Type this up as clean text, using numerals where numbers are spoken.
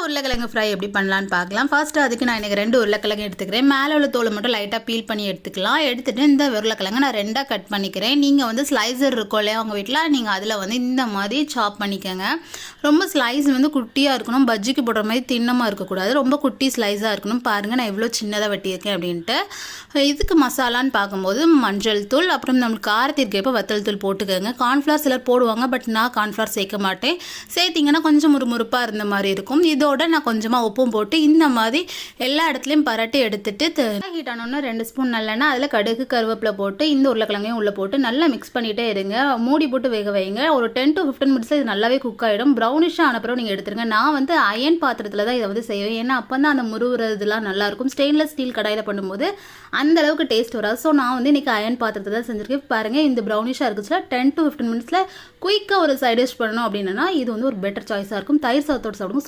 உருளைக்கிழங்கு ஃப்ரை எப்படி பண்ணலான்னு பார்க்கலாம். ஃபர்ஸ்ட் அதுக்கு நான் எனக்கு 2 உருளைக்கிழங்கு எடுத்துக்கிறேன். மேலே உள்ள தோலை மட்டும் லைட்டாக பீல் பண்ணி எடுத்துக்கலாம். எடுத்துகிட்டு இந்த உருளைக்கிழங்கு நான் 2ஆக கட் பண்ணிக்கிறேன். நீங்கள் வந்து ஸ்லைசர் இருக்கும் இல்லையா உங்கள் வீட்டில், நீங்கள் அதில் வந்து இந்த மாதிரி சாப் பண்ணிக்கோங்க. ரொம்ப ஸ்லைஸ் வந்து குட்டியாக இருக்கணும், பஜ்ஜிக்கு போடுற மாதிரி தின்னமாக இருக்கக்கூடாது, ரொம்ப குட்டி ஸ்லைஸாக இருக்கணும். பாருங்கள் நான் எவ்வளோ சின்னதாக வெட்டியிருக்கேன் அப்படின்ட்டு. இதுக்கு மசாலான்னு பார்க்கும்போது மஞ்சள் தூள், அப்புறம் நம்மளுக்கு காரத்திற்கேற்ப வத்தல் தூள் போட்டுக்கோங்க. கார்ன்ஃப்ளவர் சிலர் போடுவாங்க, பட் நான் கார்ன்ஃப்ளவர் சேர்க்க மாட்டேன். சேர்த்திங்கன்னா கொஞ்சம் முறுமுறுப்பாக இருந்த மாதிரி இருக்கும். இதோட நான் கொஞ்சமாக உப்பும் போட்டு இந்த மாதிரி எல்லா இடத்துலையும் பரட்டி எடுத்துட்டு ஹீட் ஆனோன்னா 2 ஸ்பூன் நல்லெண்ணெய், அதில் கடுகு கருவேப்பிலை போட்டு இந்த உருளைக்கிழங்கையும் உள்ளே போட்டு நல்லா மிக்ஸ் பண்ணிகிட்டே இருங்க. மூடி போட்டு வேக வைங்க. ஒரு 10 to 15 மினிட்ஸில் இது நல்லாவே குக் ஆகிடும். ப்ரௌனிஷாக ஆனப்புறம் நீங்கள் எடுத்துருங்க. நான் வந்து அயன் பாத்திரத்தில் தான் இதை வந்து செய்வேன், ஏன்னா அப்போ தான் அந்த முறுவுறதுலாம் நல்லாயிருக்கும். ஸ்டெயின்லெஸ் ஸ்டீல் கடாயில் பண்ணும்போது அந்த அளவுக்கு டேஸ்ட் வராது. ஸோ நான் வந்து இன்றைக்கி அயன் பாத்திரத்தை தான் செஞ்சுருக்கேன். பாருங்கள் இந்த ப்ரௌனிஷாக இருக்குச்சுல, 10 to 15 மினிட்ஸில் குயிக்காக ஒரு சைட் டிஷ் பண்ணணும் அப்படின்னா இது வந்து ஒரு பெட்டர் சாய்ஸாக இருக்கும். தயிர் சாதத்தோடு சாப்பிடுங்க.